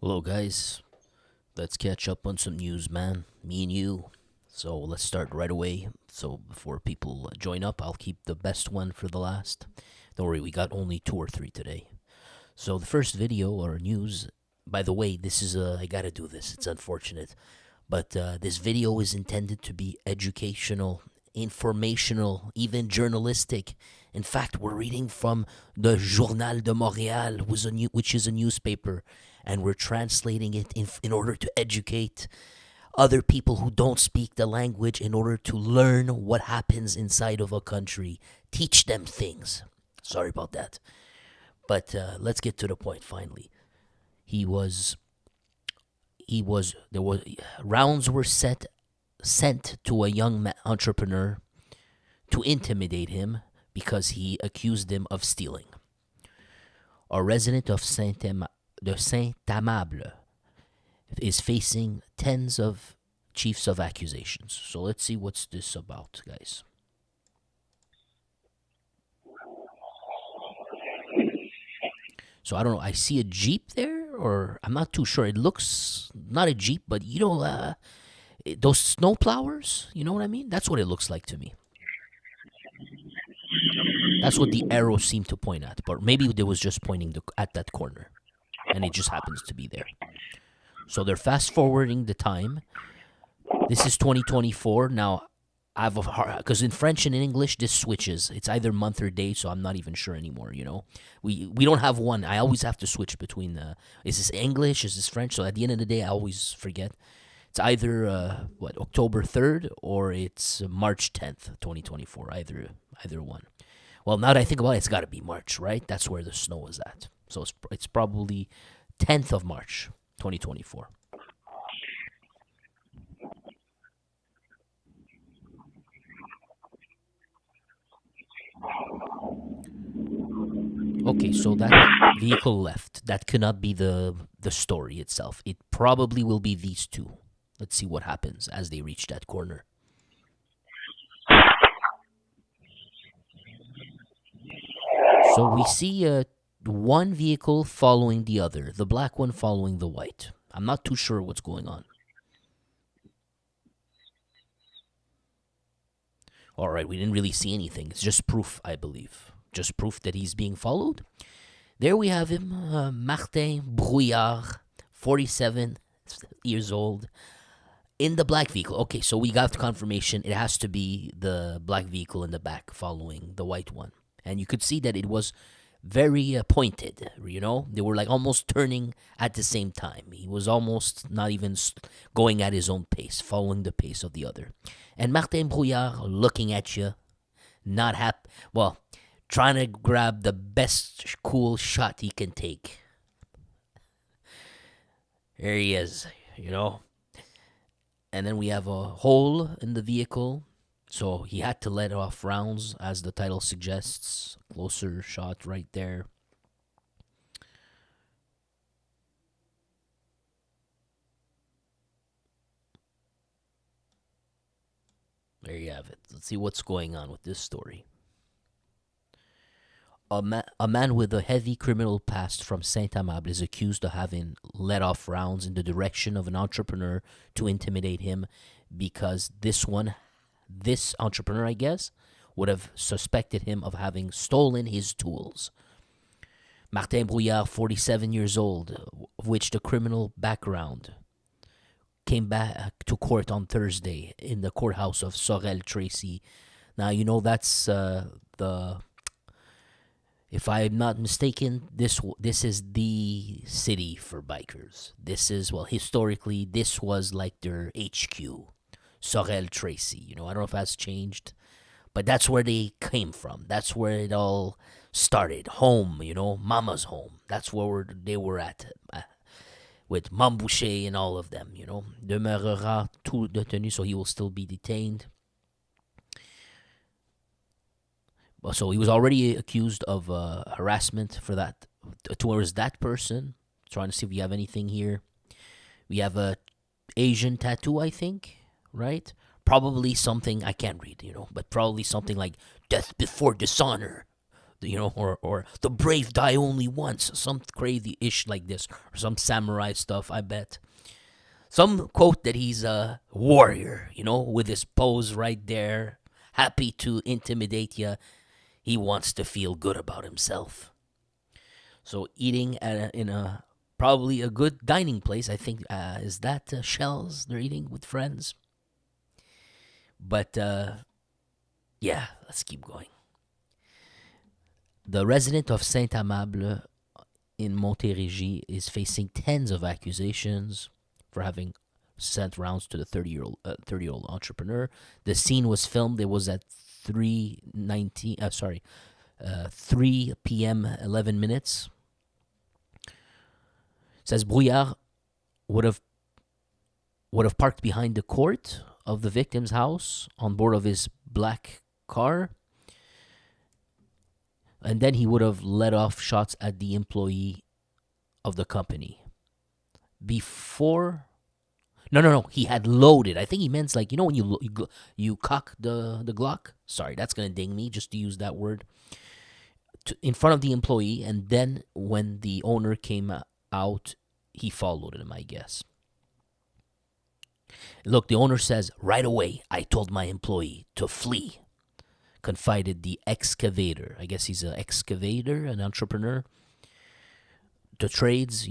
Hello, guys. Let's catch up on some news, man. Me and you. So let's start right away. So before people join up, I'll keep the best one for the last. Don't worry, we got only two or three today. So the first video or news. By the way, this is I gotta do this. It's unfortunate, but this video is intended to be educational, informational, even journalistic. In fact, we're reading from the Journal de Montréal, which is a newspaper, and we're translating it in order to educate other people who don't speak the language in order to learn what happens inside of a country. Teach them things. Sorry about that. But let's get to the point finally. He was there was rounds were sent to a young entrepreneur to intimidate him because he accused him of stealing. A resident of Saint-Amable is facing tens of chiefs of accusations. So let's see what's this about, guys. So I don't know. I see a Jeep there, or I'm not too sure. It looks not a Jeep, but those snow plowers. You know what I mean? That's what it looks like to me. That's what the arrow seemed to point at, but maybe they was just pointing at that corner, and it just happens to be there. So they're fast forwarding the time. This is 2024 now. I've because in French and in English this switches. It's either month or day, so I'm not even sure anymore. We don't have one. I always have to switch between is this English, is this French? So at the end of the day, I always forget. It's either October 3rd or it's March 10th, 2024. Either one. Well, now that I think about it, it's got to be March, right? That's where the snow is at. So it's probably 10th of March, 2024. Okay, so that vehicle left. That cannot be the story itself. It probably will be these two. Let's see what happens as they reach that corner. So we see one vehicle following the other, the black one following the white. I'm not too sure what's going on. All right, we didn't really see anything. It's just proof, I believe. Just proof that he's being followed. There we have him, Martin Brouillard, 47 years old, in the black vehicle. Okay, so we got confirmation. It has to be the black vehicle in the back following the white one. And you could see that it was very pointed, They were like almost turning at the same time. He was almost not even going at his own pace, following the pace of the other. And Martin Brouillard looking at you, not happy. Well, trying to grab the best cool shot he can take. There he is. And then we have a hole in the vehicle. So he had to let off rounds, as the title suggests. Closer shot right there. There you have it. Let's see what's going on with this story. A man with a heavy criminal past from Saint-Amable is accused of having let off rounds in the direction of an entrepreneur to intimidate him because this entrepreneur, I guess, would have suspected him of having stolen his tools. Martin Brouillard, 47 years old, of which the criminal background came back to court on Thursday in the courthouse of Sorel-Tracy. Now, that's if I'm not mistaken, this is the city for bikers. Historically, this was like their HQ, Sorel-Tracy. I don't know if that's changed, but that's where they came from. That's where it all started. Home, mama's home. That's where they were at, with Mambouche and all of them, Demeurera tout detenu, so he will still be detained. So he was already accused of harassment for that towards that person. Trying to see if we have anything here. We have a Asian tattoo, I think, right? Probably something I can't read, but probably something like "death before dishonor," or the brave die only once, some crazy ish like this, or some samurai stuff. I bet some quote that he's a warrior, with his pose right there, happy to intimidate you. He wants to feel good about himself. So eating in a probably a good dining place, I think, is that Shells they're eating with friends. But yeah, let's keep going. The resident of Saint-Amable in Montérégie is facing tens of accusations for having sent rounds to the 30-year-old entrepreneur. The scene was filmed. It was at 3 p.m. 11 minutes. It says Brouillard would have parked behind the court of the victim's house on board of his black car, and then he would have let off shots at the employee of the company. Before, no, he had loaded. I think he meant like, when you cock the Glock. Sorry, that's gonna ding me just to use that word. In front of the employee, and then when the owner came out, he followed him, I guess. Look, the owner says, right away, I told my employee to flee, confided the excavator. I guess he's an excavator, an entrepreneur. The trades,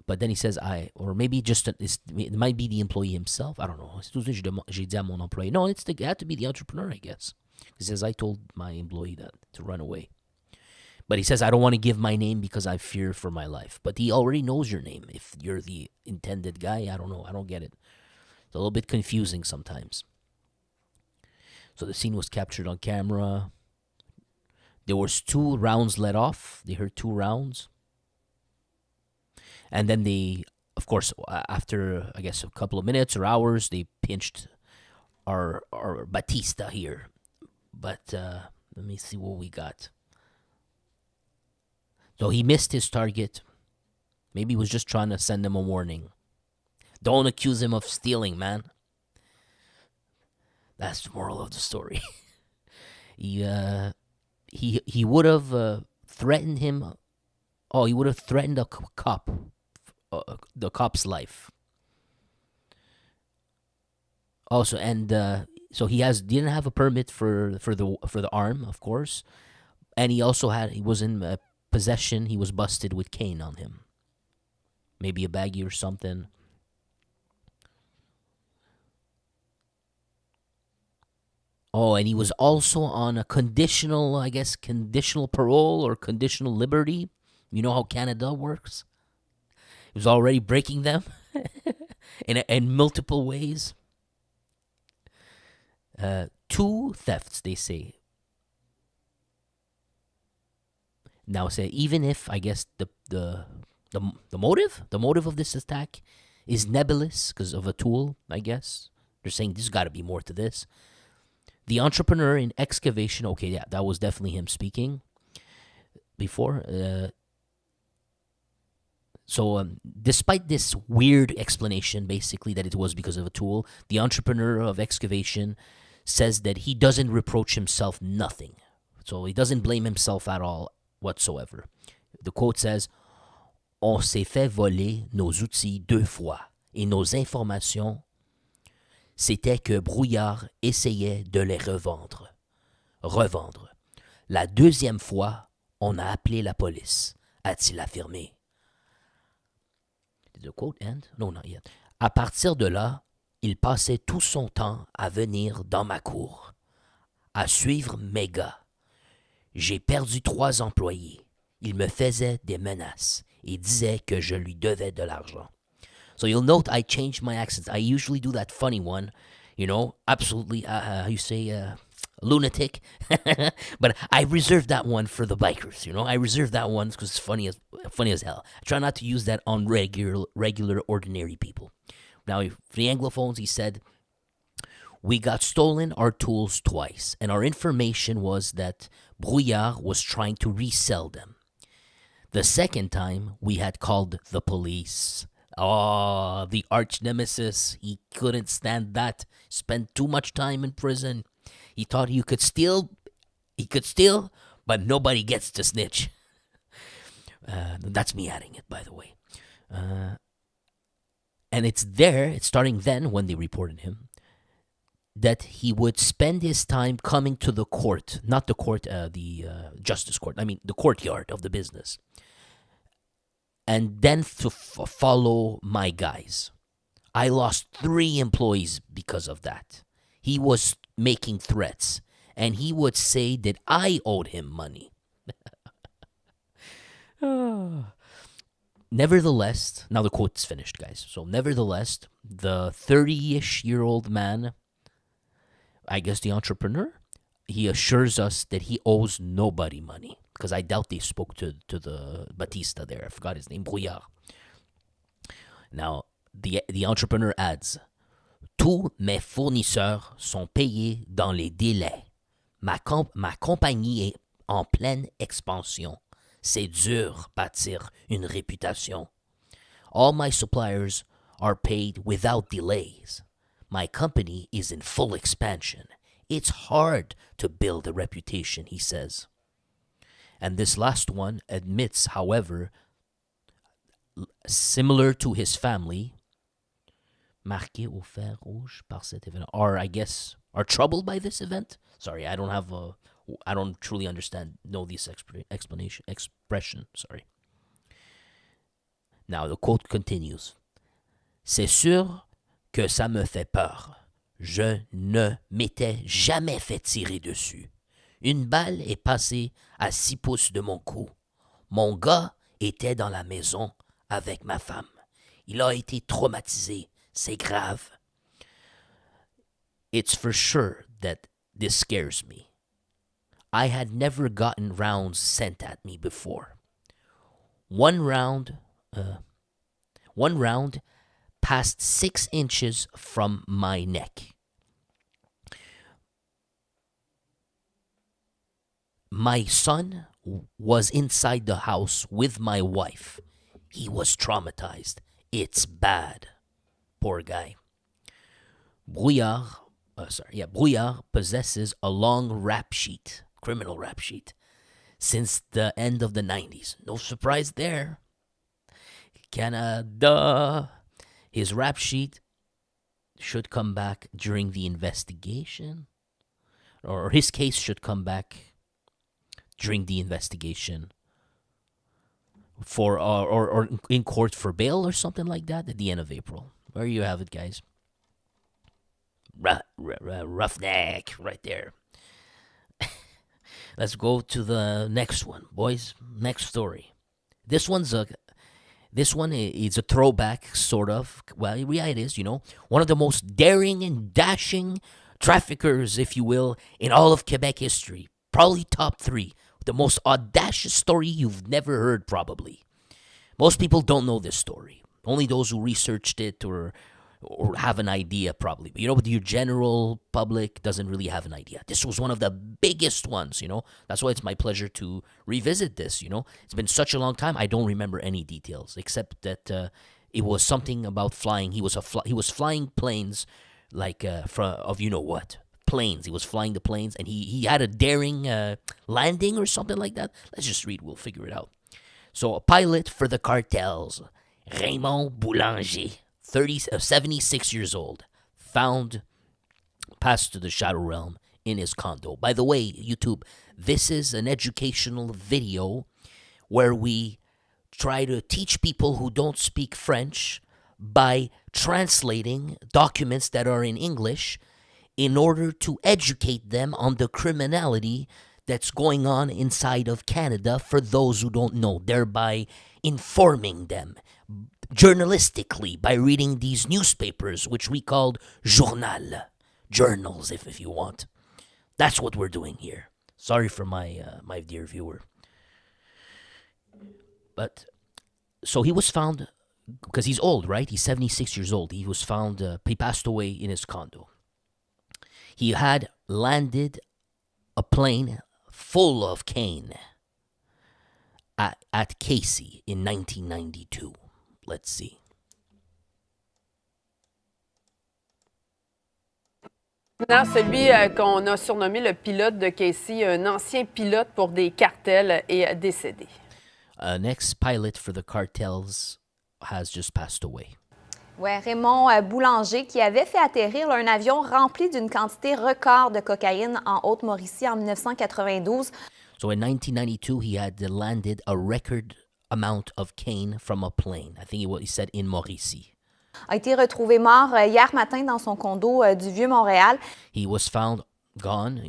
But then he says, or maybe just, it might be the employee himself. I don't know. J'ai dit à mon employé. No, it had to be the entrepreneur, I guess. He says, I told my employee that to run away. But he says, I don't want to give my name because I fear for my life. But he already knows your name. If you're the intended guy, I don't know. I don't get it. It's a little bit confusing sometimes. So the scene was captured on camera. There was 2 rounds let off. They heard 2 rounds. And then they, of course, after, I guess, a couple of minutes or hours, they pinched our Batista here. But let me see what we got. So he missed his target. Maybe he was just trying to send him a warning. Don't accuse him of stealing, man. That's the moral of the story. He would have threatened him. Oh, he would have threatened a cop, the cop's life. Also, and so he didn't have a permit for the arm, of course, and he was in possession. He was busted with cane on him, maybe a baggie or something. Oh, and he was also on a conditional parole or conditional liberty. You know how Canada works? He was already breaking them in multiple ways. 2 thefts, they say. Now, say even if, I guess, the motive of this attack is nebulous because of a tool, I guess. They're saying there's got to be more to this. The entrepreneur in excavation, okay, yeah, that was definitely him speaking before. So despite this weird explanation, basically, that it was because of a tool, the entrepreneur of excavation says that he doesn't reproach himself nothing. So he doesn't blame himself at all whatsoever. The quote says, On s'est fait voler nos outils 2 fois, et nos informations, c'était que Brouillard essayait de les revendre. La 2e fois, on a appelé la police, a-t-il affirmé. Did the quote end? No, not yet. À partir de là, il passait tout son temps à venir dans ma cour, à suivre mes gars. J'ai perdu 3 employés. Il me faisait des menaces et disait que je lui devais de l'argent. So you'll note I changed my accents. I usually do that funny one, absolutely, you say, lunatic. But I reserve that one for the bikers, I reserve that one because it's funny as hell. I try not to use that on regular, ordinary people. Now, for the Anglophones, he said, we got stolen our tools twice, and our information was that Brouillard was trying to resell them. The second time, we had called the police. Oh, the arch nemesis. He couldn't stand that. Spent too much time in prison. He thought you could steal He could steal, but nobody gets to snitch. That's me adding it, by the way. And it's starting then when they reported him, that he would spend his time coming to the court, not the court, the justice court, I mean the courtyard of the business, and then to follow my guys. I lost 3 employees because of that. He was making threats, and he would say that I owed him money. Nevertheless, now the quote's finished, guys. So, nevertheless, the 30-ish-year-old man, I guess the entrepreneur, he assures us that he owes nobody money. Because I doubt they spoke to the Batista there. I forgot his name, Brouillard. Now, the entrepreneur adds, tous mes fournisseurs sont payés dans les délais. Ma compagnie est en pleine expansion. C'est dur bâtir une réputation. All my suppliers are paid without delays. My company is in full expansion. It's hard to build a reputation, he says. And this last one admits, however, similar to his family, marqués au fer rouge par cet événement, are troubled by this event. Sorry, I don't truly know this expression. Sorry. Now the quote continues. C'est sûr que ça me fait peur. Je ne m'étais jamais fait tirer dessus. Une balle est passée à 6 pouces de mon cou. Mon gars était dans la maison avec ma femme. Il a été traumatisé. C'est grave. It's for sure that this scares me. I had never gotten rounds sent at me before. One round passed 6 inches from my neck. My son was inside the house with my wife. He was traumatized. It's bad. Poor guy. Brouillard possesses a long criminal rap sheet, since the end of the 90s. No surprise there. Canada. His rap sheet should come back during the investigation, or his case should come back during the investigation for or in court for bail or something like that at the end of April. There you have it, guys. Roughneck right there. Let's go to the next one, boys. Next story. This one is a throwback, sort of. Well, yeah, it is, One of the most daring and dashing traffickers, if you will, in all of Quebec history. Probably top 3. The most audacious story you've never heard, probably. Most people don't know this story. Only those who researched it or have an idea, probably. But your general public doesn't really have an idea. This was one of the biggest ones, That's why it's my pleasure to revisit this, It's been such a long time, I don't remember any details, except that it was something about flying. He was flying planes, like, of what. Planes. He was flying the planes, and he had a daring landing or something like that. Let's just read. We'll figure it out. So, a pilot for the cartels, Raymond Boulanger, 76 years old, passed to the shadow realm in his condo. By the way, YouTube, this is an educational video where we try to teach people who don't speak French by translating documents that are in English in order to educate them on the criminality that's going on inside of Canada for those who don't know, thereby informing them journalistically by reading these newspapers, which we called journals, if you want. That's what we're doing here. Sorry for my dear viewer. But, so he was found, because he's old, right? He's 76 years old. He was found, he passed away in his condo. He had landed a plane full of cane at Casey in 1992. Let's see. Maintenant, celui qu'on a surnommé le pilote de Casey, un ancien pilote pour des cartels, est décédé. An ex-pilot for the cartels has just passed away. Ouais, Raymond Boulanger, qui avait fait atterrir un avion rempli d'une quantité record de cocaïne en Haute-Mauricie en 1992. So in 1992, he had landed a record amount of cane from a plane. I think he said in Mauricie. A été retrouvé mort hier matin dans son condo du Vieux-Montréal. He was found gone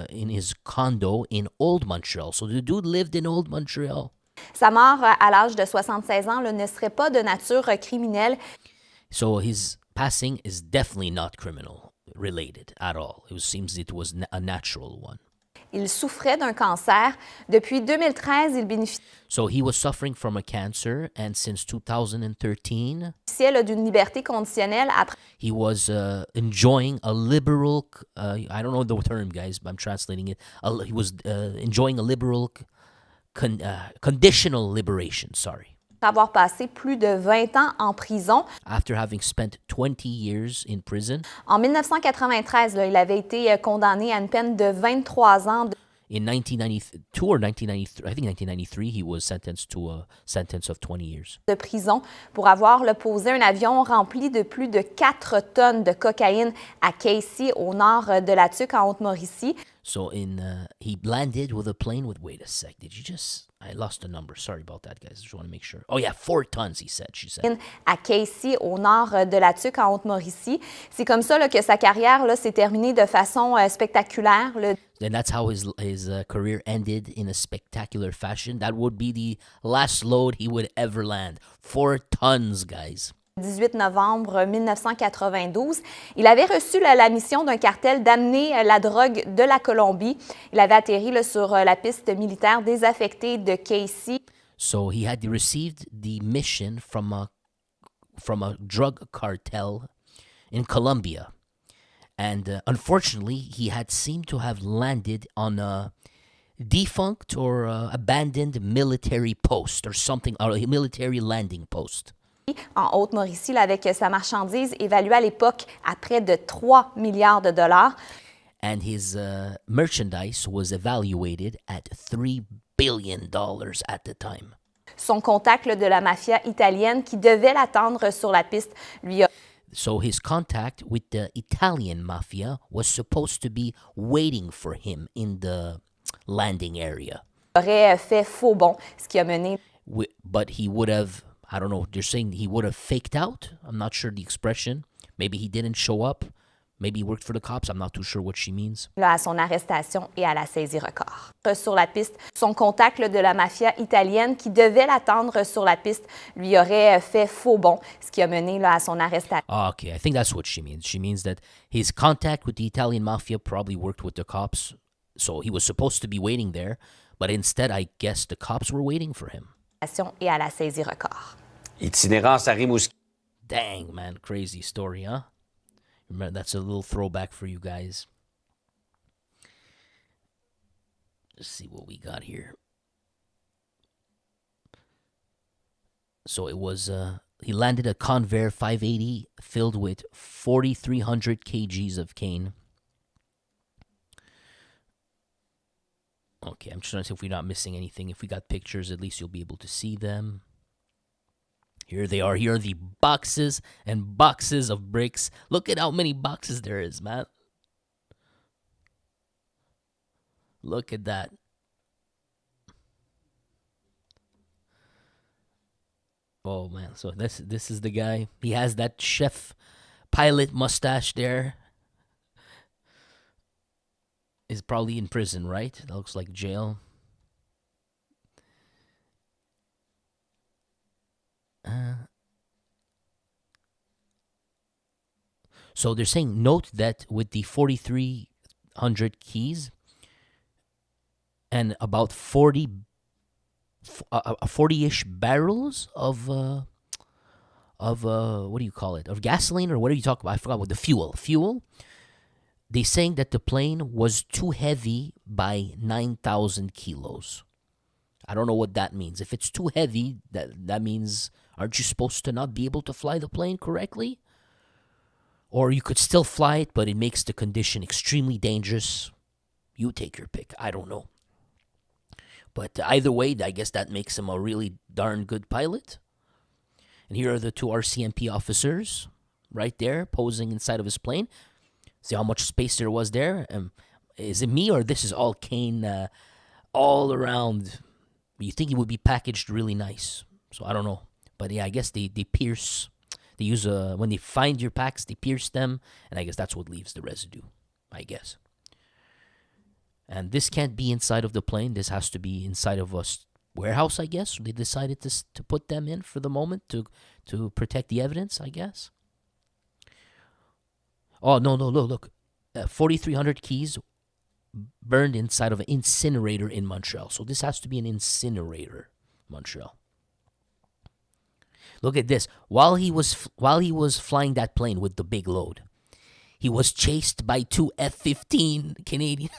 in his condo in Old Montreal. So the dude lived in Old Montreal. Sa mort à l'âge de 76 ans ne serait pas de nature criminelle. So his passing is definitely not criminal related at all. It seems it was a natural one. Il souffrait d'un cancer. Depuis 2013, il bénéficiait So he was suffering from a cancer, and since 2013, d'une liberté conditionnelle après he was enjoying a liberal, I don't know the term, guys, but I'm translating it. He was enjoying a liberal conditional liberation, sorry. avoir passé plus de 20 ans en prison. After having spent 20 years in prison. En 1993, il avait été condamné à une peine de 23 ans. In 1992 or 1993, I think 1993, he was sentenced to a sentence of 20 years. De prison pour avoir posé un avion rempli de plus de 4 tonnes de cocaïne à Casey, au nord de la Tuque, en Haute-Mauricie. So he landed with a plane with, wait a sec, did you just, I lost the number. Sorry about that, guys. I just want to make sure. Oh yeah, 4 tons, she said. À Casey, au nord de la Tuque, en Haute-Mauricie. C'est comme ça que sa carrière s'est terminée de façon spectaculaire. And that's how his career ended in a spectacular fashion. That would be the last load he would ever land. 4 tons, guys. 18 novembre 1992. Il avait reçu la mission d'un cartel d'amener la drogue de la Colombie. Il avait atterri sur la piste militaire désaffectée de Casey. So he had received the mission from a drug cartel in Colombia. And unfortunately, he had seemed to have landed on a defunct or abandoned military post or something, or a military landing post. En Haute-Mauricie, avec sa marchandise évaluée à l'époque à près de 3 milliards de dollars. And his merchandise was evaluated at $3 billion at the time. Son contact de la mafia italienne qui devait l'attendre sur la piste lui a... So his contact with the Italian mafia was supposed to be waiting for him in the landing area. aurait fait faux bond, ce qui a mené... But he would have, I don't know, they're saying he would have faked out? I'm not sure the expression. Maybe he didn't show up. Maybe he worked for the cops. I'm not too sure what she means. À son arrestation et à la saisie record. Sur la piste, son contact de la mafia italienne qui devait l'attendre sur la piste lui aurait fait faux bond, ce qui a mené à son arrestation. Okay, I think that's what she means. She means that his contact with the Italian mafia probably worked with the cops. So he was supposed to be waiting there, but instead I guess the cops were waiting for him. Et à la saisie record. Itinérance à Rimouski. Dang, man, crazy story, huh? Remember, that's a little throwback for you guys. Let's see what we got here. So it was, he landed a Convair 580 filled with 4,300 kgs of cane. Okay, I'm just trying to see if we're not missing anything. If we got pictures, at least you'll be able to see them. Here they are. Here are the boxes and boxes of bricks. Look at how many boxes there is, man. Look at that. Oh, man. So this is the guy. He has that chef pilot mustache there. He's probably in prison, right? That looks like jail. So they're saying, note that with the 4,300 keys and about 40-ish barrels of what do you call it? Of gasoline, or what are you talking about? I forgot what the fuel. They're saying that the plane was too heavy by 9,000 kilos. I don't know what that means. If it's too heavy, that means, aren't you supposed to not be able to fly the plane correctly? Or you could still fly it, but it makes the condition extremely dangerous. You take your pick. I don't know. But either way, I guess that makes him a really darn good pilot. And here are the two RCMP officers right there posing inside of his plane. See how much space there was there? Is it me or this is all cane all around? You think it would be packaged really nice. So I don't know. But yeah, I guess they pierce. They use when they find your packs, they pierce them. And I guess that's what leaves the residue, I guess. And this can't be inside of the plane. This has to be inside of a warehouse, I guess. They decided to put them in for the moment to protect the evidence, I guess. Oh, no, look. 4,300 keys burned inside of an incinerator in Montreal. So this has to be an incinerator, Montreal. Look at this. While he was flying that plane with the big load, he was chased by two F-15 Canadian.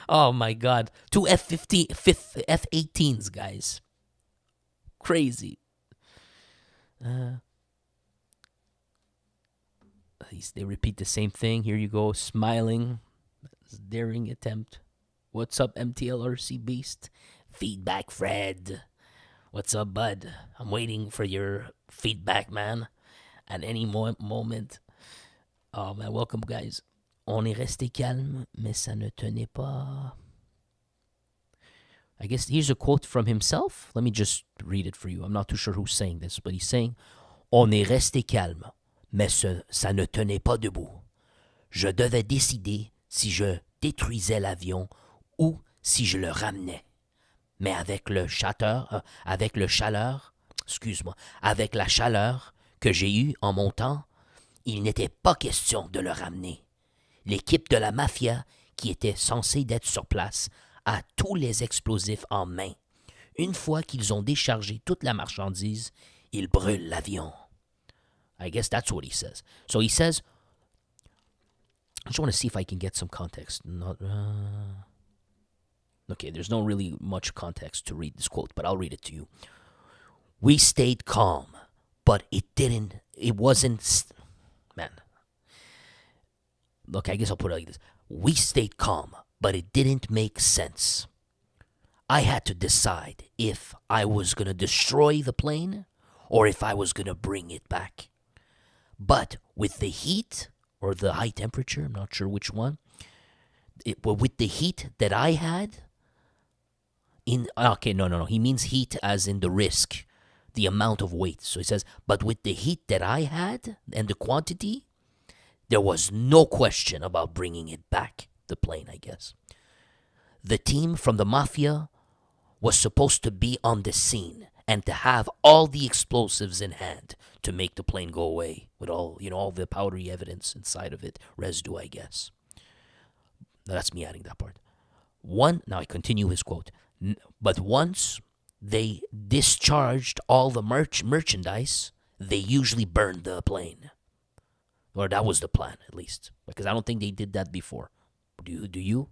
Oh my God, two F-18s, guys. Crazy. They repeat the same thing. Here you go, smiling. Daring attempt. What's up, MTLRC Beast? Feedback, Fred. What's up, bud? I'm waiting for your feedback, man. At any moment. Oh, man, welcome, guys. On est resté calme, mais ça ne tenait pas. I guess here's a quote from himself. Let me just read it for you. I'm not too sure who's saying this, but he's saying, On est resté calme, mais ça ne tenait pas debout. Je devais décider si je détruisais l'avion ou si je le ramenais. Mais avec la chaleur que j'ai eue en montant, il n'était pas question de le ramener. L'équipe de la mafia, qui était censée d'être sur place, a tous les explosifs en main. Une fois qu'ils ont déchargé toute la marchandise, ils brûlent l'avion. I guess that's what he says. So he says, I just want to see if I can get some context. Okay, there's no really much context to read this quote, but I'll read it to you. We stayed calm, but it wasn't, man. Look, I guess I'll put it like this. We stayed calm, but it didn't make sense. I had to decide if I was going to destroy the plane or if I was going to bring it back. But with the heat or the high temperature, I'm not sure which one, but with the heat that I had, no. He means heat as in the risk, the amount of weight. So he says, but with the heat that I had and the quantity, there was no question about bringing it back, the plane, I guess. The team from the mafia was supposed to be on the scene and to have all the explosives in hand to make the plane go away with all the powdery evidence inside of it, residue, I guess. That's me adding that part. Now I continue his quote. But once they discharged all the merchandise, they usually burned the plane. Or that was the plan, at least. Because I don't think they did that before. Do you?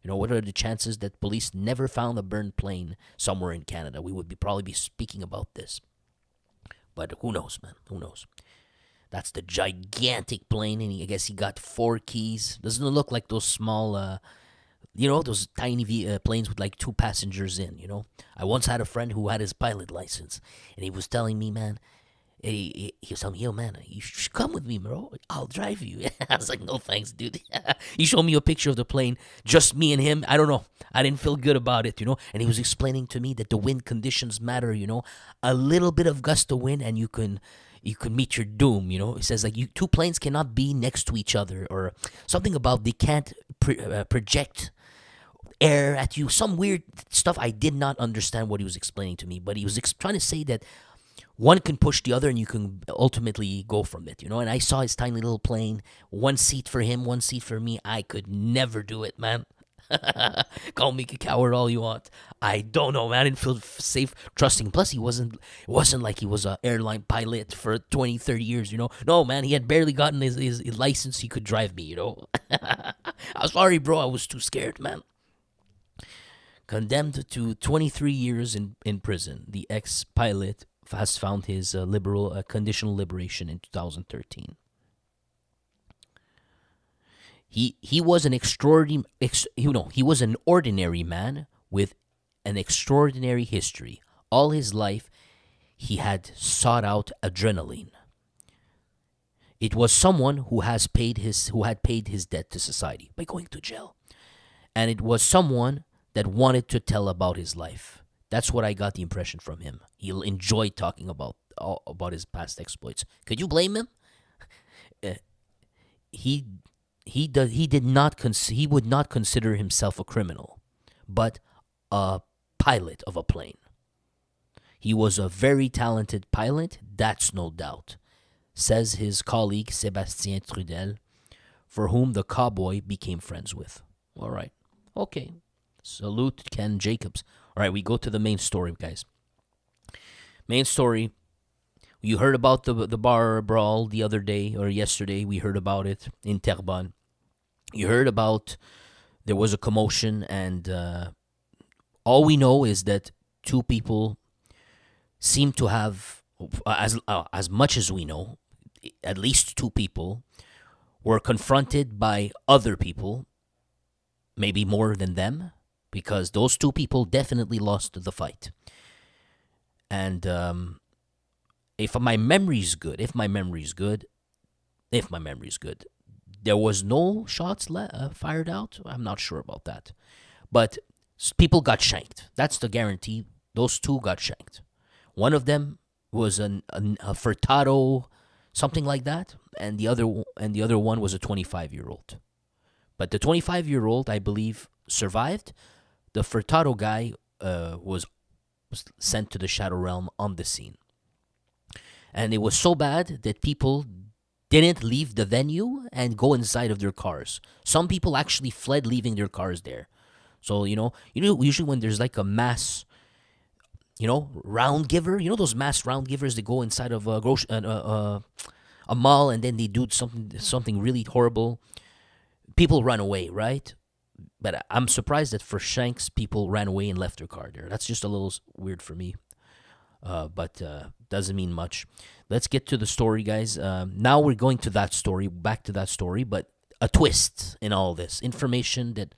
You know, what are the chances that police never found a burned plane somewhere in Canada? We would probably be speaking about this. But who knows, man? Who knows? That's the gigantic plane, and I guess he got 4 keys. Doesn't it look like those small, those tiny planes with like 2 passengers in, I once had a friend who had his pilot license, and he was telling me, man, he was telling me, yo, man, you should come with me, bro. I'll drive you. I was like, no thanks, dude. He showed me a picture of the plane, just me and him. I don't know. I didn't feel good about it, And he was explaining to me that the wind conditions matter, A little bit of gust of wind, and you can meet your doom, He says, like, 2 planes cannot be next to each other, or something about they can't project air at you. Some weird stuff. I did not understand what he was explaining to me, but he was trying to say that one can push the other and you can ultimately go from it, And I saw his tiny little plane, 1 seat for him, 1 seat for me. I could never do it, man. Call me a coward all you want. I don't know, man. I didn't feel safe trusting him. Plus, it wasn't like he was an airline pilot for 20, 30 years, No, man, he had barely gotten his license. He could drive me, I'm sorry, bro. I was too scared, man. Condemned to 23 years in prison, the ex-pilot has found his conditional liberation in 2013. He was an he was an ordinary man with an extraordinary history. All his life, he had sought out adrenaline. It was someone who had paid his debt to society by going to jail, and it was someone that wanted to tell about his life. That's what I got the impression from him. He enjoyed talking about his past exploits. Could you blame him? He would not consider himself a criminal, but a pilot of a plane. He was a very talented pilot, that's no doubt, says his colleague Sébastien Trudel, for whom the cowboy became friends with. All right. Okay. Salute Ken Jacobs. All right, we go to the main story, guys. Main story. You heard about the bar brawl the other day, or yesterday. We heard about it in Terrebonne. You heard about there was a commotion, and all we know is that two people seem to have, as much as we know, at least two people were confronted by other people, maybe more than them, because those two people definitely lost the fight. And if my memory's good, there was no shots fired out. I'm not sure about that, but people got shanked. That's the guarantee. Those two got shanked. One of them was a Furtado, something like that, and the other one was a 25-year-old. But the 25-year-old, I believe, survived. The Furtado guy was sent to the Shadow Realm on the scene. And it was so bad that people didn't leave the venue and go inside of their cars. Some people actually fled, leaving their cars there. So, usually when there's like a mass, round giver, those mass round givers that go inside of a mall and then they do something really horrible, people run away, right? But I'm surprised that for Shanks, people ran away and left their car there. That's just a little weird for me. But doesn't mean much. Let's get to the story, guys. Now we're going to back to that story, but a twist in all this information that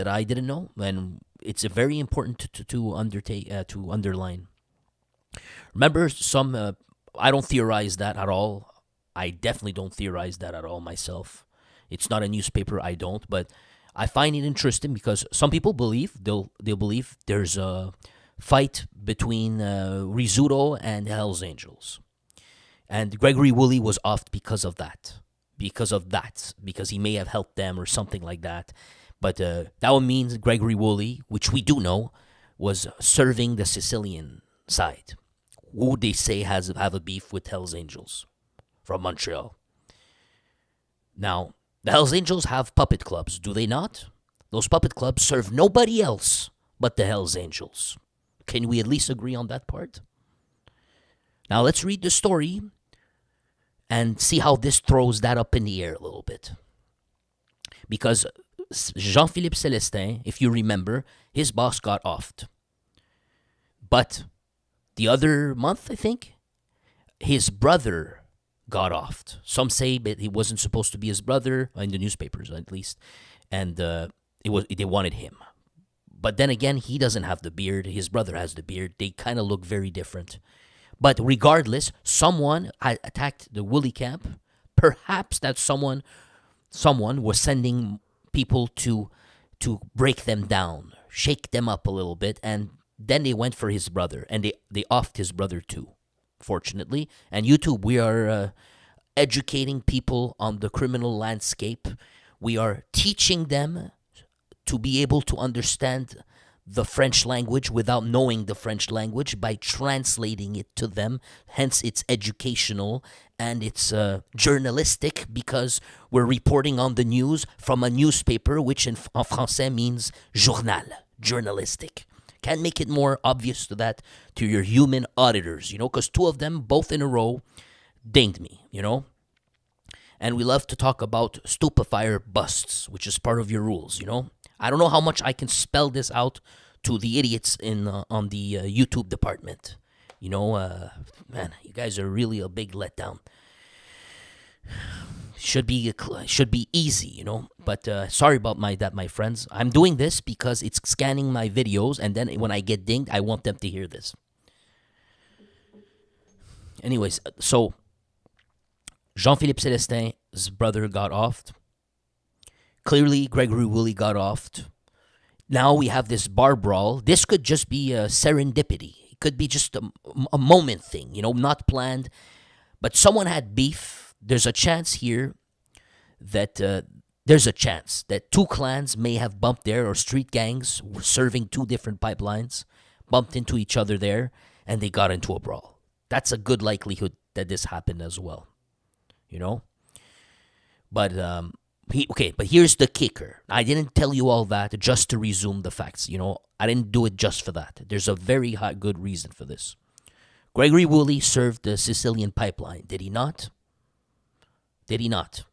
I didn't know, and it's a very important to underline. Remember, I don't theorize that at all. I definitely don't theorize that at all myself. It's not a newspaper. I don't, but I find it interesting because some people believe they'll believe there's a fight between Rizzuto and Hell's Angels, and Gregory Woolley was off because of that, because he may have helped them or something like that. But that would mean Gregory Woolley, which we do know, was serving the Sicilian side, who they say have a beef with Hell's Angels from Montreal. Now, the Hells Angels have puppet clubs, do they not? Those puppet clubs serve nobody else but the Hells Angels. Can we at least agree on that part? Now let's read the story and see how this throws that up in the air a little bit. Because Jean-Philippe Celestin, if you remember, his boss got offed. But the other month, I think, his brother got offed. Some say that he wasn't supposed to be his brother, in the newspapers at least, and they wanted him. But then again, he doesn't have the beard. His brother has the beard. They kind of look very different. But regardless, someone had attacked the Woolley camp. Perhaps that someone was sending people to break them down, shake them up a little bit, and then they went for his brother, and they offed his brother too, fortunately. And YouTube, we are educating people on the criminal landscape. We are teaching them to be able to understand the French language without knowing the French language by translating it to them. Hence, it's educational and it's journalistic because we're reporting on the news from a newspaper, which en français means journal, journalistic. Can't make it more obvious to your human auditors, because two of them, both in a row, dinged me, And we love to talk about stupefier busts, which is part of your rules, I don't know how much I can spell this out to the idiots on the YouTube department. Man, you guys are really a big letdown. should be easy, you know. But sorry about that, my friends. I'm doing this because it's scanning my videos, and then when I get dinged, I want them to hear this. Anyways, so Jean-Philippe Celestin's brother got offed. Clearly, Gregory Woolley got offed. Now we have this bar brawl. This could just be a serendipity. It could be just a moment thing, you know, not planned. But someone had beef. There's a chance here that two clans may have bumped there, or street gangs were serving two different pipelines, bumped into each other there, and they got into a brawl. That's a good likelihood that this happened as well, you know. But but here's the kicker. I didn't tell you all that just to resume the facts, you know. I didn't do it just for that. There's a very good reason for this. Gregory Woolley served the Sicilian pipeline, did he not? Did he not?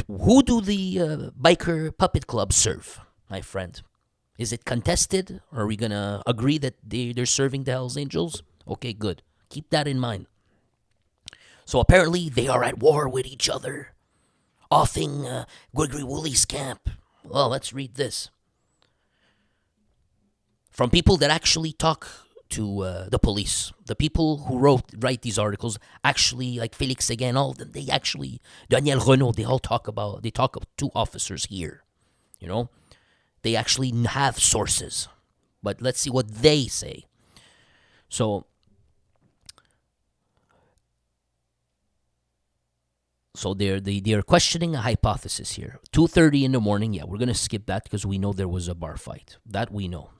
Who do the biker puppet clubs serve, my friend? Is it contested? Or are we going to agree that they're serving the Hells Angels? Okay, good. Keep that in mind. So apparently they are at war with each other, offing Gregory Woolley's camp. Well, let's read this. From people that actually talk to the police. The people who write these articles, actually, like Felix again, all of them, they actually, Daniel Renaud, they talk about two officers here, you know. They actually have sources. But let's see what they say. So they're questioning a hypothesis here. 2:30 in the morning, yeah, we're going to skip that because we know there was a bar fight. That we know.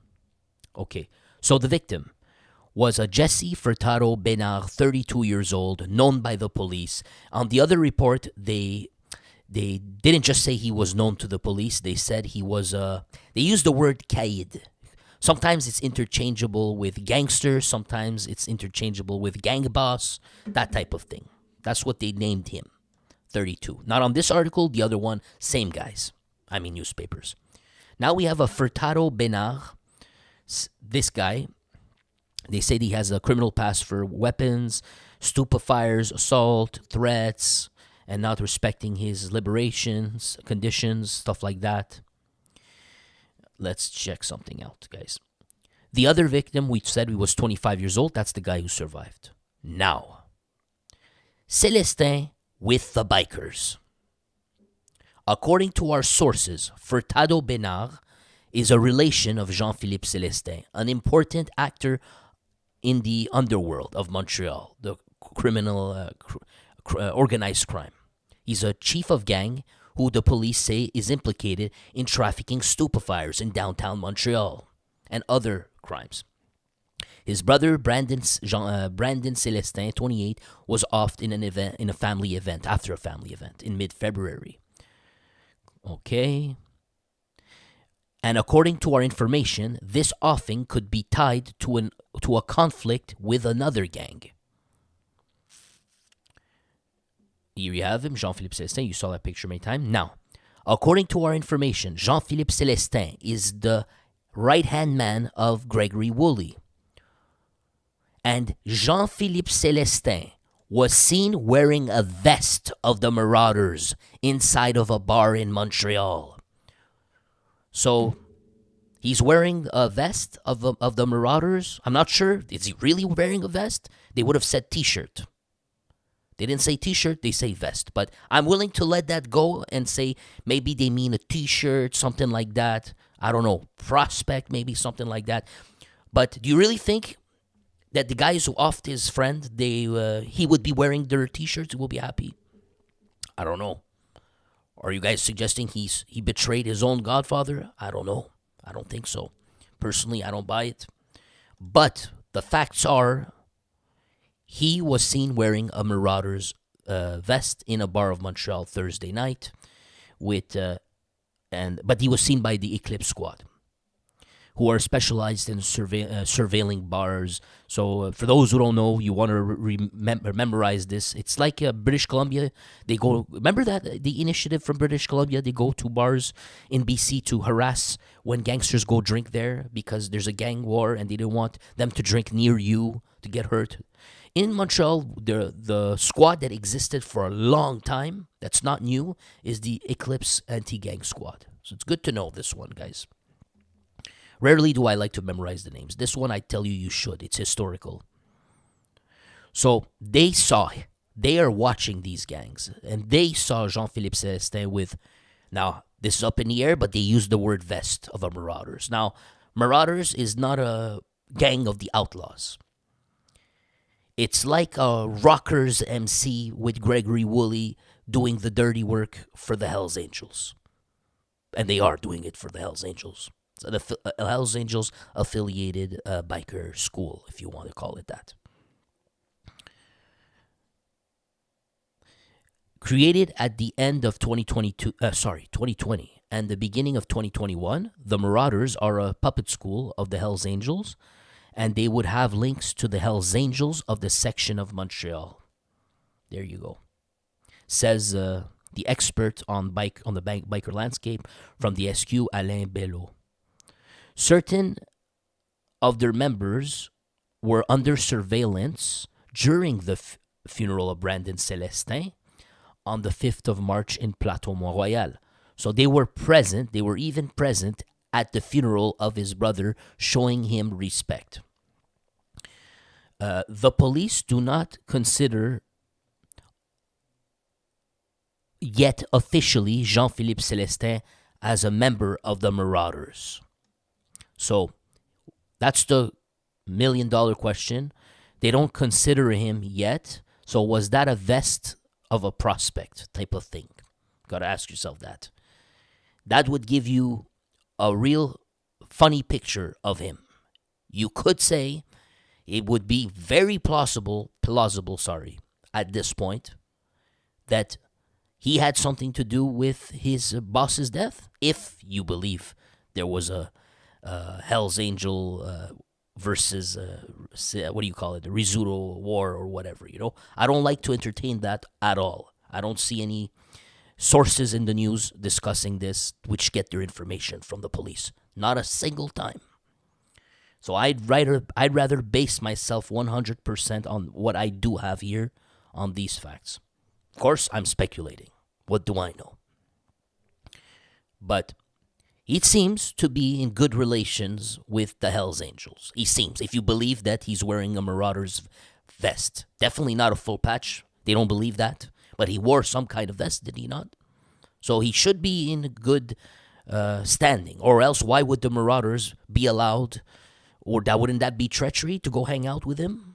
Okay, so the victim was a Jesse Furtado Benard, 32 years old, known by the police. On the other report, they didn't just say he was known to the police. They said he was they used the word caïd. Sometimes it's interchangeable with gangster. Sometimes it's interchangeable with gang boss, that type of thing. That's what they named him, 32. Not on this article, the other one, same guys. I mean newspapers. Now we have a Furtado Benard. This guy, they say he has a criminal past for weapons, stupefiers, assault, threats, and not respecting his liberations, conditions, stuff like that. Let's check something out, guys. The other victim, we said he was 25 years old. That's the guy who survived. Now, Celestin with the bikers. According to our sources, Furtado Benard is a relation of Jean-Philippe Celestin, an important actor in the Underworld of Montreal, the criminal organized crime. He's a chief of gang who the police say is implicated in trafficking stupefiers in downtown Montreal and other crimes. His brother Brandon Celestin, 28, was offed in a family event in mid-February. Okay. And according to our information, this offing could be tied to a conflict with another gang. Here you have him, Jean-Philippe Celestin. You saw that picture many times. Now, according to our information, Jean-Philippe Celestin is the right-hand man of Gregory Woolley. And Jean-Philippe Celestin was seen wearing a vest of the Marauders inside of a bar in Montreal. So, he's wearing a vest of the Marauders. I'm not sure. Is he really wearing a vest? They would have said T-shirt. They didn't say T-shirt, they say vest. But I'm willing to let that go and say maybe they mean a T-shirt, something like that. I don't know. Prospect, maybe something like that. But do you really think that the guys who offed his friend, he would be wearing their T-shirts? He will be happy? I don't know. Are you guys suggesting he betrayed his own godfather? I don't know. I don't think so. Personally, I don't buy it. But the facts are, he was seen wearing a Marauders vest in a bar of Montreal Thursday night, but he was seen by the Eclipse Squad. who are specialized in surveilling bars. So for those who don't know, you want to memorize this. It's like British Columbia. They go. Remember that the initiative from British Columbia? They go to bars in BC to harass when gangsters go drink there because there's a gang war and they don't want them to drink near you to get hurt. In Montreal, the squad that existed for a long time, that's not new, is the Eclipse Anti-Gang Squad. So it's good to know this one, guys. Rarely do I like to memorize the names. This one, I tell you, you should. It's historical. So they are watching these gangs, and they saw Jean-Philippe Celestin with, now, this is up in the air, but they use the word vest of a Marauders. Now, Marauders is not a gang of the outlaws. It's like a Rockers MC with Gregory Woolley doing the dirty work for the Hells Angels. And they are doing it for the Hells Angels. So the Hells Angels affiliated biker school, if you want to call it that. Created at the end of 2020 and the beginning of 2021, the Marauders are a puppet school of the Hells Angels, and they would have links to the Hells Angels of the section of Montreal. There you go. Says the expert on the biker landscape from the SQ, Alain Bello. Certain of their members were under surveillance during the funeral of Brandon Celestin on the 5th of March in Plateau, Montreal. So they were present, they were even present at the funeral of his brother, showing him respect. The police do not consider yet officially Jean-Philippe Celestin as a member of the Marauders. So that's the million-dollar question. They don't consider him yet. So was that a vest of a prospect type of thing? Got to ask yourself that. That would give you a real funny picture of him. You could say it would be very plausible, at this point, that he had something to do with his boss's death, if you believe there was a Hell's Angel versus, what do you call it, the Rizzuto War or whatever, you know? I don't like to entertain that at all. I don't see any sources in the news discussing this which get their information from the police. Not a single time. So I'd rather base myself 100% on what I do have here on these facts. Of course, I'm speculating. What do I know? But he seems to be in good relations with the Hells Angels. He seems, if you believe that he's wearing a Marauder's vest. Definitely not a full patch. They don't believe that. But he wore some kind of vest, did he not? So he should be in good standing. Or else, why would the Marauders be allowed, or wouldn't that be treachery to go hang out with him?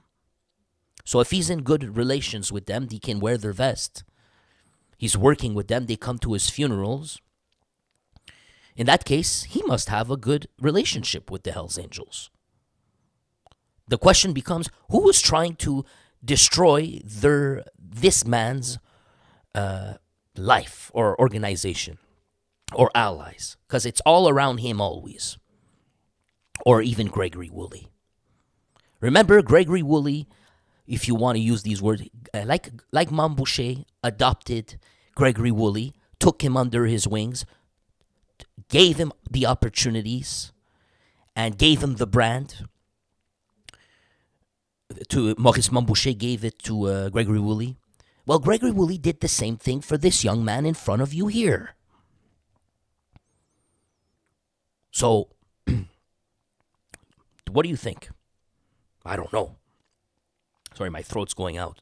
So if he's in good relations with them, he can wear their vest. He's working with them. They come to his funerals. In that case, he must have a good relationship with the Hells Angels. The question becomes, who was trying to destroy this man's life or organization or allies? Because it's all around him always. Or even Gregory Woolley. Remember, Gregory Woolley, if you want to use these words, like Mambouche adopted Gregory Woolley, took him under his wings, gave him the opportunities, and gave him the brand. To Maurice Mambouche gave it to Gregory Woolley. Well, Gregory Woolley did the same thing for this young man in front of you here. So, what do you think? I don't know. Sorry, my throat's going out.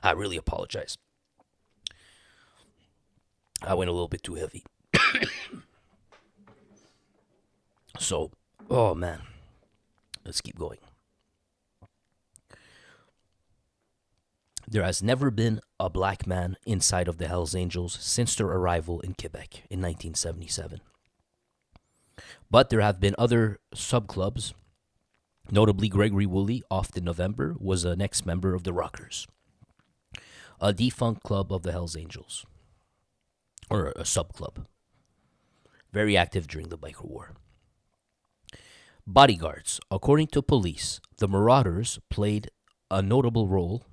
I really apologize. I went a little bit too heavy. So, oh man. Let's keep going. There has never been a black man inside of the Hells Angels since their arrival in Quebec in 1977. But there have been other subclubs. Notably, Gregory Woolley, off in November, was an ex-member of the Rockers, a defunct club of the Hells Angels, or a subclub, very active during the Biker War. Bodyguards. According to police, the Marauders played a notable role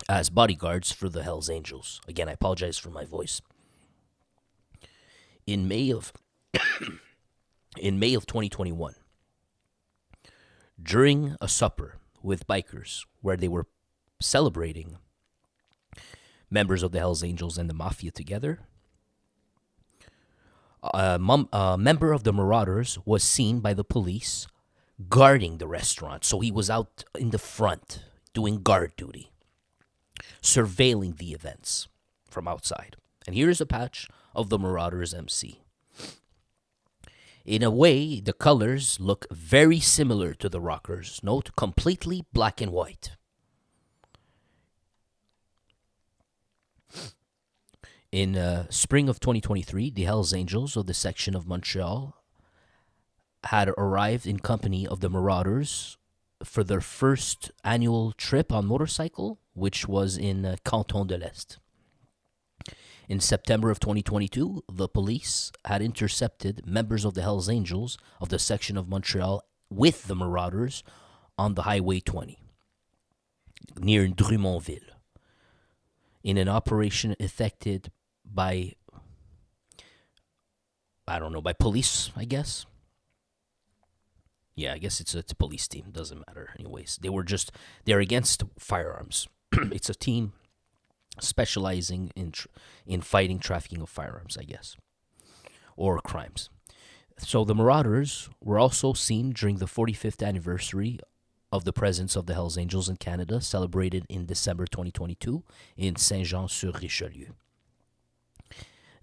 as bodyguards for the Hells Angels. Again, I apologize for my voice. In May of 2021, during a supper with bikers where they were celebrating members of the Hells Angels and the Mafia together, a member of the Marauders was seen by the police guarding the restaurant. So he was out in the front doing guard duty, surveilling the events from outside. And here's a patch of the Marauders MC. In a way, the colors look very similar to the Rockers. Note, completely black and white. In spring of 2023, the Hells Angels of the section of Montreal had arrived in company of the Marauders for their first annual trip on motorcycle, which was in Canton de l'Est. In September of 2022, the police had intercepted members of the Hells Angels of the section of Montreal with the Marauders on the Highway 20 near Drummondville in an operation effected by police, I guess. Yeah, I guess it's a police team. Doesn't matter. Anyways, they're against firearms. It's a team specializing in fighting trafficking of firearms, I guess, or crimes. So the Marauders were also seen during the 45th anniversary of the presence of the Hells Angels in Canada, celebrated in December 2022 in Saint-Jean-sur-Richelieu.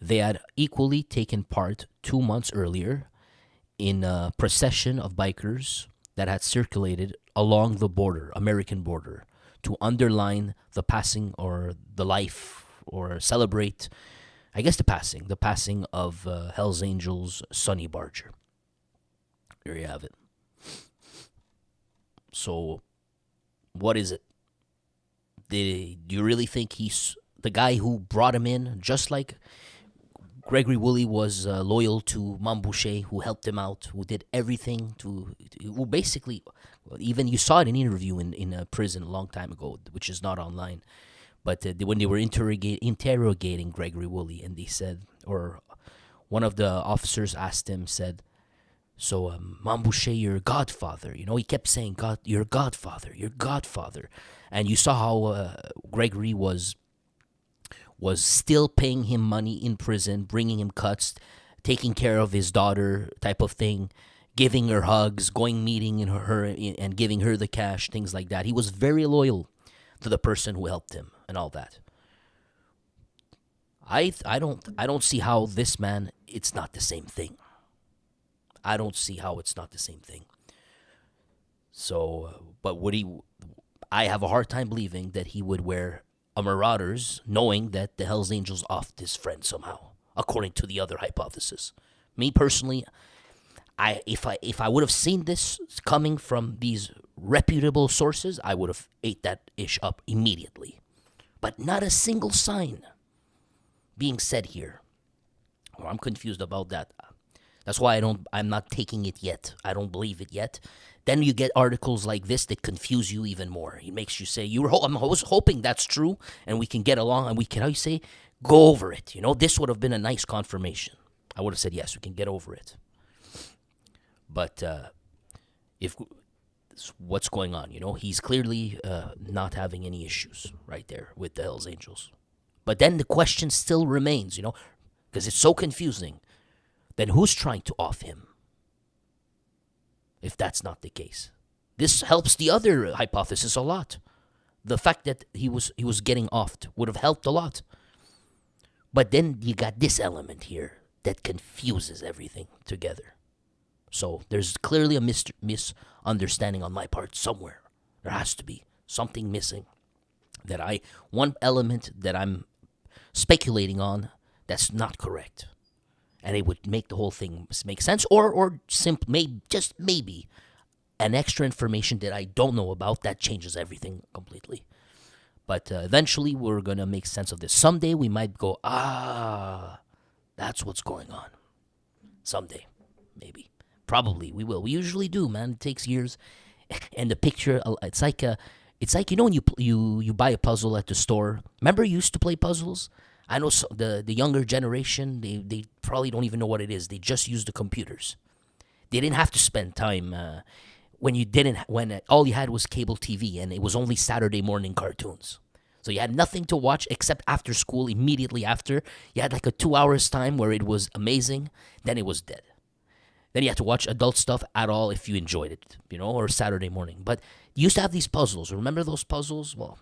They had equally taken part 2 months earlier in a procession of bikers that had circulated along the border, American border, to underline the passing or the life or celebrate, I guess the passing of Hells Angels Sonny Barger. There you have it. So, what is it? Do you really think he's the guy who brought him in, just like Gregory Woolley was loyal to Mambouche, who helped him out, who did everything who basically, even you saw it in an interview in a prison a long time ago, which is not online, but when they were interrogating Gregory Woolley, and they said, or one of the officers asked him, said, so Mambouche, your godfather, he kept saying, God, your godfather, and you saw how Gregory was still paying him money in prison, bringing him cuts, taking care of his daughter type of thing, giving her hugs, meeting her and giving her the cash, things like that. He was very loyal to the person who helped him and all that. I don't see how this man, it's not the same thing. I don't see how it's not the same thing. So, but I have a hard time believing that he would wear a Marauders, knowing that the Hells Angels offed his friend somehow, according to the other hypothesis. Me personally, if I would have seen this coming from these reputable sources, I would have ate that ish up immediately. But not a single sign being said here. Well, I'm confused about that. That's why I'm not taking it yet. I don't believe it yet. Then you get articles like this that confuse you even more. It makes you say, I was hoping that's true and we can get along and we can, go over it. This would have been a nice confirmation. I would have said, yes, we can get over it. But what's going on? He's clearly not having any issues right there with the Hells Angels. But then the question still remains, because it's so confusing. Then who's trying to off him? If that's not the case, this helps the other hypothesis a lot. The fact that he was getting offed would have helped a lot. But then you got this element here that confuses everything together. So there's clearly a misunderstanding on my part somewhere. There has to be something missing. One element that I'm speculating on that's not correct. And it would make the whole thing make sense, or just maybe an extra information that I don't know about that changes everything completely. But eventually, we're gonna make sense of this. Someday, we might go, that's what's going on. Someday, maybe. Probably we will. We usually do, man. It takes years, and the picture. It's like when you buy a puzzle at the store. Remember, you used to play puzzles. I know the younger generation. They probably don't even know what it is. They just use the computers. They didn't have to spend time when all you had was cable TV and it was only Saturday morning cartoons. So you had nothing to watch except after school. Immediately after, you had like a 2 hours time where it was amazing. Then it was dead. Then you had to watch adult stuff at all if you enjoyed it, or Saturday morning. But you used to have these puzzles. Remember those puzzles? Well,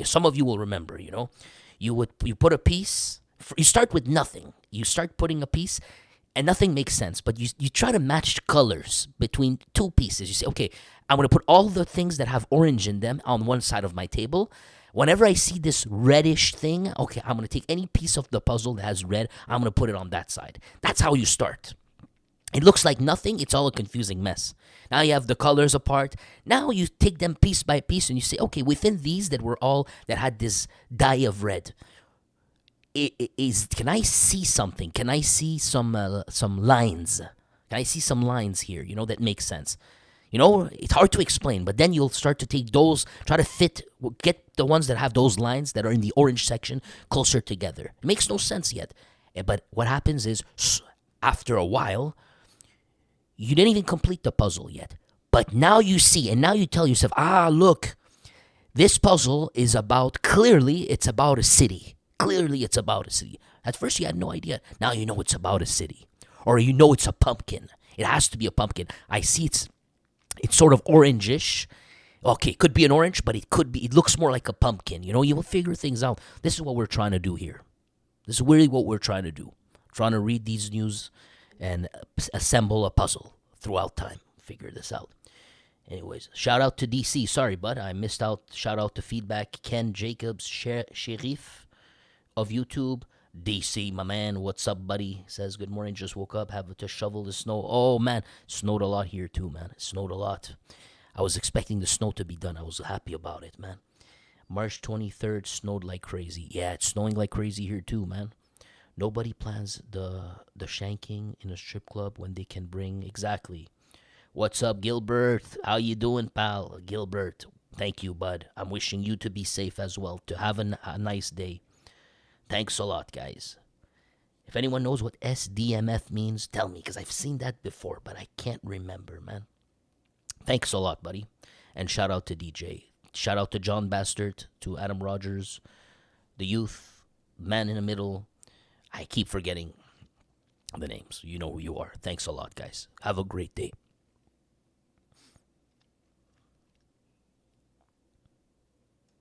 some of you will remember. You put a piece. You start with nothing. You start putting a piece, and nothing makes sense. But you try to match colors between two pieces. You say, okay, I'm going to put all the things that have orange in them on one side of my table. Whenever I see this reddish thing, okay, I'm going to take any piece of the puzzle that has red. I'm going to put it on that side. That's how you start. It looks like nothing. It's all a confusing mess. Now you have the colors apart. Now you take them piece by piece and you say, okay, within these that had this dye of red, can I see something? Can I see some lines? Can I see some lines here? That makes sense. It's hard to explain, but then you'll start to take those, try to get the ones that have those lines that are in the orange section closer together. It makes no sense yet. But what happens is, after a while, you didn't even complete the puzzle yet. But now you see, and now you tell yourself, look, this puzzle is clearly it's about a city. Clearly it's about a city. At first you had no idea. Now you know it's about a city. Or it's a pumpkin. It has to be a pumpkin. I see it's sort of orangish. Okay, it could be an orange, but it looks more like a pumpkin. You will figure things out. This is what we're trying to do here. This is really what we're trying to do. Trying to read these news and assemble a puzzle throughout time. Figure this out. Anyways, shout out to DC. Sorry, bud, I missed out. Shout out to feedback. Ken Jacobs, Sherif of YouTube. DC, my man, what's up, buddy? Says, good morning, just woke up, have to shovel the snow. Oh, man, snowed a lot here, too, man. It snowed a lot. I was expecting the snow to be done. I was happy about it, man. March 23rd, snowed like crazy. Yeah, it's snowing like crazy here, too, man. Nobody plans the shanking in a strip club when they can bring... Exactly. What's up, Gilbert? How you doing, pal? Gilbert, thank you, bud. I'm wishing you to be safe as well, to have a nice day. Thanks a lot, guys. If anyone knows what SDMF means, tell me, because I've seen that before, but I can't remember, man. Thanks a lot, buddy. And shout out to DJ. Shout out to John Bastard, to Adam Rogers, the youth, man in the middle. I keep forgetting the names. You know who you are. Thanks a lot, guys. Have a great day.